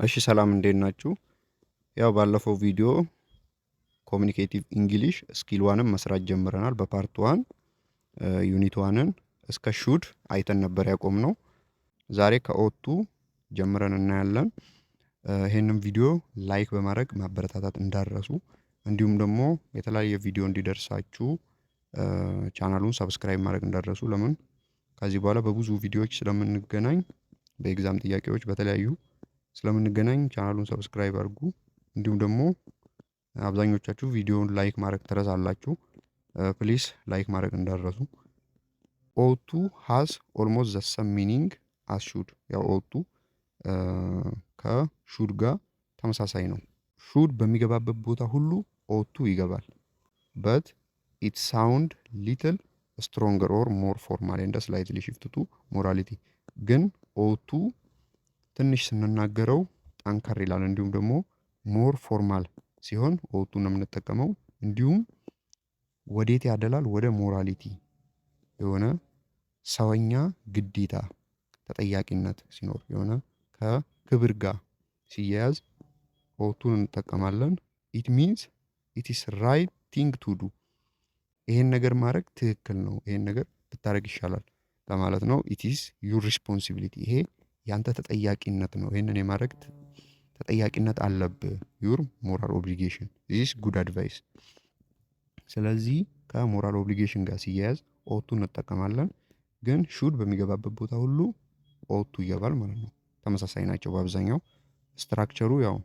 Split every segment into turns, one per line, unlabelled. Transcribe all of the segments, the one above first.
እሺ ሰላም እንዴት ናችሁ? ያው ባለፈው ቪዲዮ ኮሚኒኬቲቭ እንግሊሽ ስኪል ዋንም መስራት ጀምረናል። በፓርት ዋን ዩኒት ዋንን እስከ ሹድ አይተን ነበር ያቆምነው። ዛሬ ከኦቱ ጀምረን እናያለን። ይሄንን ቪዲዮ ላይክ በማድረግ ማበረታታት እንዳረሱ፣ እንዲሁም ደግሞ የተለያየ ቪዲዮ እንዲደርሳችሁ ቻናሉን ሰብስክራይብ ማድረግ እንዳረሱ። ለምን ከዚህ በኋላ በብዙ ቪዲዮዎች ስለምንገናኝ፣ በኤግዛም ጥያቄዎች በተለያዩ ስለምንገናኝ ቻናሉን ሰብስክራይብ አድርጉ። እንዲሁም ደግሞ አብዛኞቻችሁ ቪዲዮውን ላይክ ማድረግ ትረሳላችሁ። ፕሊስ ላይክ ማድረግ እንዳረሱ። ኦቱ ሃዝ ኦልሞስት ዘ ሰም ሚኒንግ አስ ሹድ። ያው ኦቱ ከሹድ ጋር ተመሳሳይ ነው። ሹድ በሚገባበት ቦታ ሁሉ ኦቱ ይገባል። በት ኢት ሳውንድ ሊትል ስትሮንገር ኦር ሞር ፎርማል ኤንድ ስላይትሊ ሽፍት ቱ ሞራሊቲ። ግን ኦቱ ትንሽ ስንናገረው ጠንከር ይላል። እንዲሁም ደግሞ ሞር ፎርማል ሲሆን ኦቱ ነው የምንጠቀመው። እንዲሁም ወዴት ያደላል? ወደ ሞራሊቲ፣ የሆነ ሰውኛ ግዴታ ተጠያቂነት ሲኖር፣ የሆነ ከክብር ጋር ሲያያዝ ኦቱን እንጠቀማለን። ኢት ሚንስ ኢት ኢስ ራይት ቲንግ ቱ ዱ። ይሄን ነገር ማድረግ ትክክል ነው፣ ይሄን ነገር ብታደረግ ይሻላል ለማለት ነው። ኢት ኢስ ዩር ሪስፖንሲቢሊቲ፣ ይሄ ያንተ ተጠያቂነት ነው። ይህንን የማድረግ ተጠያቂነት አለብህ። ዩር ሞራል ኦብሊጌሽን ዚስ ጉድ አድቫይስ። ስለዚህ ከሞራል ኦብሊጌሽን ጋር ሲያያዝ ኦቱ እንጠቀማለን። ግን ሹድ በሚገባበት ቦታ ሁሉ ኦቱ ይገባል ማለት ነው። ተመሳሳይ ናቸው በአብዛኛው። ስትራክቸሩ ያው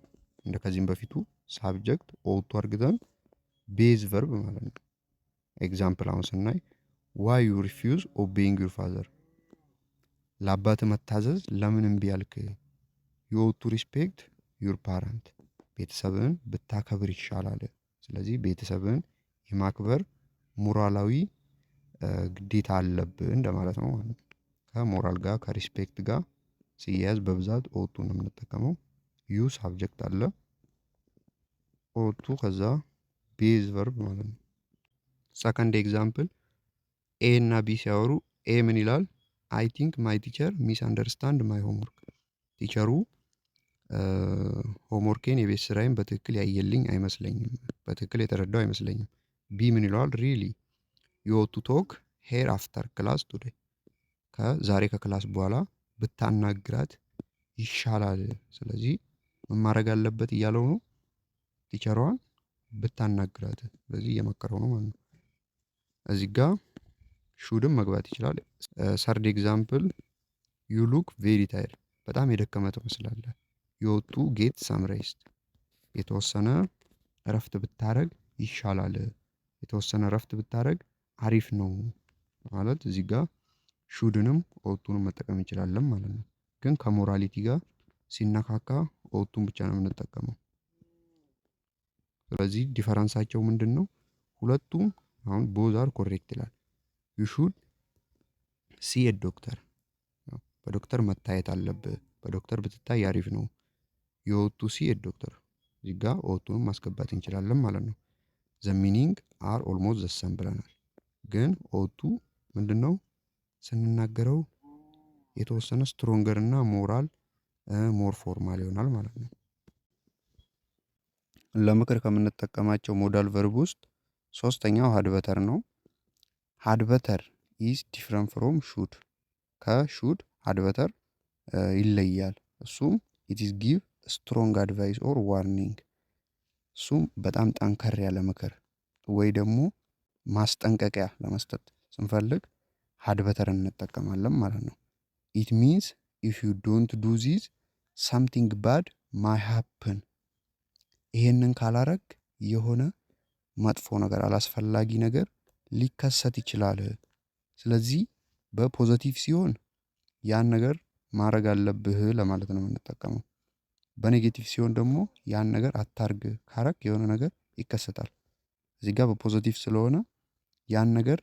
እንደ ከዚህም በፊቱ ሳብጀክት ኦቱ አርግተን ቤዝ ቨርብ ማለት ነው። ኤግዛምፕል አሁን ስናይ ዋይ ዩ ሪፊውዝ ኦቤይንግ ዩር ፋዘር። ለአባት መታዘዝ ለምን እምቢ አልክ? ዩ ኦት ቱ ሪስፔክት ዩር ፓረንት። ቤተሰብን ብታከብር ይሻላል። ስለዚህ ቤተሰብን የማክበር ሞራላዊ ግዴታ አለብህ እንደማለት ነው ማለት ነው። ከሞራል ጋር ከሪስፔክት ጋር ሲያያዝ በብዛት ኦቱ ነው የምንጠቀመው። ዩ ሳብጀክት አለ፣ ኦቱ ከዛ ቤዝ ቨርብ ማለት ነው። ሰከንድ ኤግዛምፕል ኤ እና ቢ ሲያወሩ ኤ ምን ይላል? አይ ቲንክ ማይ ቲቸር ሚስ አንደርስታንድ ማይ ሆምወርክ። ቲቸሩ ሆምወርኬን የቤት ስራዬን በትክክል ያየልኝ አይመስለኝም፣ በትክክል የተረዳው አይመስለኝም። ቢ ምን ይለዋል? ሪሊ ዩ ኦት ቱ ቶክ ሄር አፍተር ክላስ ቱዴይ። ከዛሬ ከክላስ በኋላ ብታናግራት ይሻላል። ስለዚህ ምን ማድረግ አለበት እያለው ነው? ቲቸሯን ብታናግራት። ስለዚህ እየመከረው ነው ማለት ነው። እዚህ ጋር ሹድም መግባት ይችላል። ሰርድ ኤግዛምፕል ዩ ሉክ ቬሪ ታይር። በጣም የደከመ ትመስላለህ። ዩ ኦት ቱ ጌት ሰም ሬስት። የተወሰነ እረፍት ብታረግ ይሻላል። የተወሰነ እረፍት ብታረግ አሪፍ ነው ማለት። እዚህ ጋር ሹድንም ኦቱንም መጠቀም እንችላለን ማለት ነው። ግን ከሞራሊቲ ጋር ሲነካካ ኦቱን ብቻ ነው የምንጠቀመው። ስለዚህ ዲፈረንሳቸው ምንድን ነው? ሁለቱም አሁን ቦዝ አር ኮሬክት ይላል። ዩ ሹድ ሲ ኤ ዶክተር። በዶክተር መታየት አለብህ። በዶክተር ብትታይ አሪፍ ነው። ዩ ኦት ቱ ሲ ኤ ዶክተር። እዚህ ጋ ኦቱንም ማስገባት እንችላለን ማለት ነው። ዘ ሚኒንግ አር ኦልሞስት ዘ ሰም ብለናል። ግን ኦቱ ምንድን ነው ስንናገረው የተወሰነ ስትሮንገር እና ሞራል ሞር ፎርማል ይሆናል ማለት ነው። ለምክር ከምንጠቀማቸው ሞዳል ቨርብ ውስጥ ሶስተኛው ሀድበተር ነው። ሀድበተር ኢዝ ዲፍረንት ፍሮም ሹድ። ከሹድ ሀድበተር ይለያል። እሱም ኢትስ ጊቭ ስትሮንግ አድቫይስ ኦር ዋርኒንግ። እሱም በጣም ጠንከር ያለ ምክር ወይ ደግሞ ማስጠንቀቂያ ለመስጠት ስንፈልግ ሀድበተር እንጠቀማለን ማለት ነው። ኢት ሚንስ ኢፍ ዩ ዶንት ዱ ዚስ ሳምቲንግ ባድ ማይ ሃፕን። ይሄንን ካላረግ የሆነ መጥፎ ነገር አላስፈላጊ ነገር ሊከሰት ይችላል። ስለዚህ በፖዘቲቭ ሲሆን ያን ነገር ማድረግ አለብህ ለማለት ነው የምንጠቀመው። በኔጌቲቭ ሲሆን ደግሞ ያን ነገር አታርግ ካረግ የሆነ ነገር ይከሰታል። እዚህ ጋር በፖዘቲቭ ስለሆነ ያን ነገር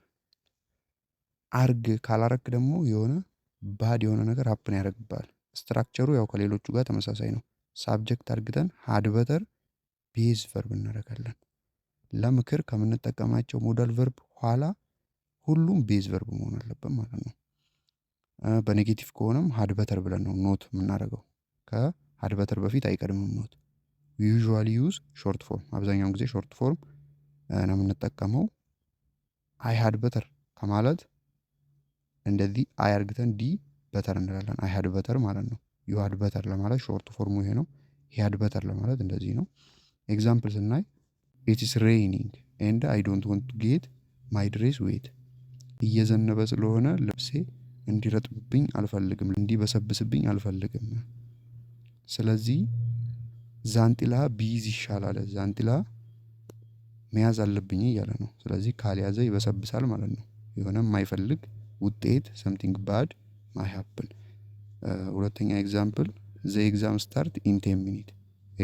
አርግ ካላረግ ደግሞ የሆነ ባድ የሆነ ነገር ሀፕን ያደርግብሃል። ስትራክቸሩ ያው ከሌሎቹ ጋር ተመሳሳይ ነው። ሳብጀክት አርግተን ሀድበተር ቤዝ ቨርብ እናደርጋለን። ለምክር ከምንጠቀማቸው ሞዳል ቨርብ ኋላ ሁሉም ቤዝ ቨርብ መሆን አለበት ማለት ነው። በኔጌቲቭ ከሆነም ሀድበተር ብለን ነው ኖት የምናደርገው። had better በፊት አይቀድምም ኖት። we usually use short form አብዛኛውን ጊዜ ሾርት ፎርም ነው የምንጠቀመው። አይ had better ከማለት እንደዚህ አይ አርግተን ዲ በተር እንላለን። አይ had better ማለት ነው። you had better ለማለት ሾርት ፎርሙ ይሄ ነው። he had better ለማለት እንደዚህ ነው። ኤግዛምፕል ስናይ it is raining and I don't want to get my dress wet እየዘነበ ስለሆነ ልብሴ እንዲረጥብብኝ አልፈልግም፣ እንዲበሰብስብኝ አልፈልግም። ስለዚህ ዛንጢላ ቢይዝ ይሻላል፣ ዛንጢላ መያዝ አለብኝ እያለ ነው። ስለዚህ ካልያዘ ይበሰብሳል ማለት ነው። የሆነ የማይፈልግ ውጤት something bad might happen። ሁለተኛ ኤግዛምፕል the exam start in 10 minutes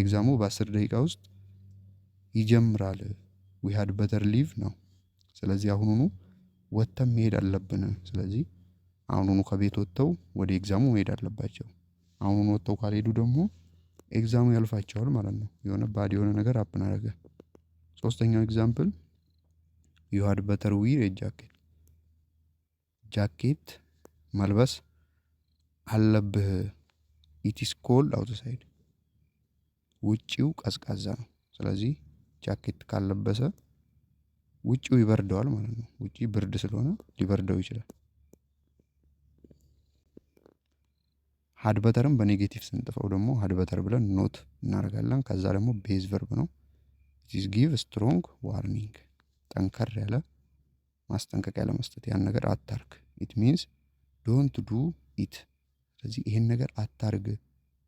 ኤግዛሙ በ10 ደቂቃ ውስጥ ይጀምራል። we had better leave ነው። ስለዚህ አሁኑኑ ወጥተን መሄድ አለብን። ስለዚህ አሁኑኑ ከቤት ወጥተው ወደ ኤግዛሙ መሄድ አለባቸው። አሁኑኑ ወጥተው ካልሄዱ ደግሞ ኤግዛሙ ያልፋቸዋል ማለት ነው። የሆነ ባድ የሆነ ነገር አፕን አደረገ። ሶስተኛው ኤግዛምፕል you had better wear a jacket ጃኬት መልበስ አለብህ። it is cold outside ውጪው ቀዝቃዛ ነው። ስለዚህ ጃኬት ካልለበሰ ውጪው ይበርደዋል ማለት ነው። ውጪ ብርድ ስለሆነ ሊበርደው ይችላል። had betterም በኔጌቲቭ ስንጥፈው ደግሞ had better ብለን ኖት እናደርጋለን። ከዛ ደግሞ ቤዝ ቨርብ ነው። it is give strong warning ጠንከር ያለ ማስጠንቀቂያ ለመስጠት ያን ነገር አታርግ። it means don't do it ስለዚህ ይሄን ነገር አታርግ፣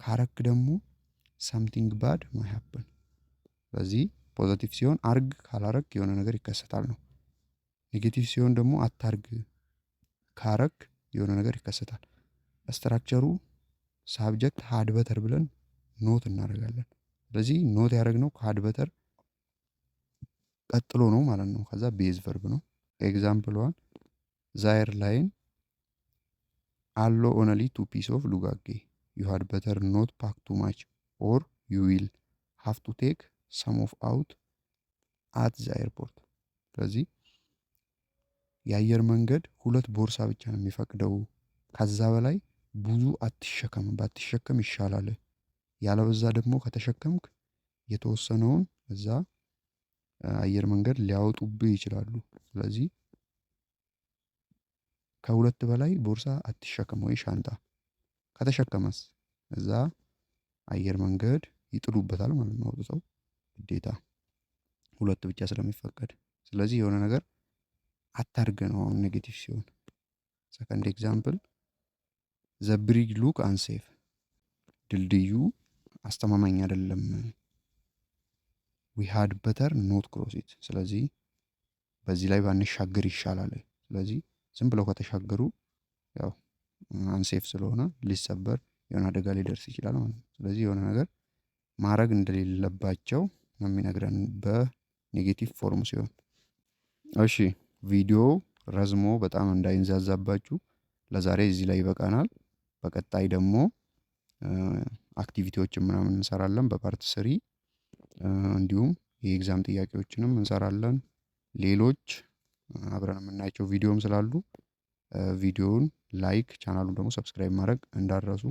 ካረክ ደግሞ something bad might happen። ስለዚህ ፖዚቲቭ ሲሆን አርግ፣ ካላረክ የሆነ ነገር ይከሰታል ነው። ኔጌቲቭ ሲሆን ደግሞ አታርግ፣ ካረክ የሆነ ነገር ይከሰታል። ስትራክቸሩ ሳብጀክት had better ብለን ኖት እናደርጋለን። ስለዚህ ኖት ያደረግነው ከhad better ቀጥሎ ነው ማለት ነው። ከዛ ቤዝ ቨርብ ነው። ኤግዛምፕል ዋን ዛየር ላይን አሎ ኦንሊ 2 piece of ሉጋጌ you had better not pack too much or you will have to take some of out at the airport። ስለዚህ የአየር መንገድ 2 ቦርሳ ብቻ ነው የሚፈቅደው፣ ከዛ በላይ ብዙ አትሸከም፣ ባትሸከም ይሻላል። ያለበዛ ደግሞ ከተሸከምክ የተወሰነውን እዛ አየር መንገድ ሊያወጡብህ ይችላሉ። ስለዚህ ከ2 በላይ ቦርሳ አትሸከም ወይ ሻንጣ። ከተሸከመስ እዛ አየር መንገድ ይጥሉበታል ማለት ነው አውጥተው ግዴታ 2 ብቻ ስለሚፈቀድ። ስለዚህ የሆነ ነገር አታርግ ነው አሁን ኔጌቲቭ ሲሆን። ሰከንድ ኤግዛምፕል ዘ ብሪጅ ሉክ አንሴፍ ድልድዩ አስተማማኝ አይደለም። we had better not cross it ስለዚህ በዚህ ላይ ባንሻገር ይሻላል። ስለዚህ ዝም ብለው ከተሻገሩ ያው አንሴፍ ስለሆነ ሊሰበር የሆነ አደጋ ሊደርስ ይችላል ማለት ነው። ስለዚህ የሆነ ነገር ማድረግ እንደሌለባቸው ነው የሚነግረን በኔጌቲቭ ፎርም ሲሆን። እሺ ቪዲዮ ረዝሞ በጣም እንዳይንዛዛባችሁ ለዛሬ እዚህ ላይ ይበቃናል። በቀጣይ ደግሞ አክቲቪቲዎችን ምናምን እንሰራለን በፓርት 3 እንዲሁም የኤግዛም ጥያቄዎችንም እንሰራለን። ሌሎች አብረን የምናያቸው ቪዲዮም ስላሉ ቪዲዮውን ላይክ ቻናሉን ደግሞ ሰብስክራይብ ማድረግ እንዳትረሱ።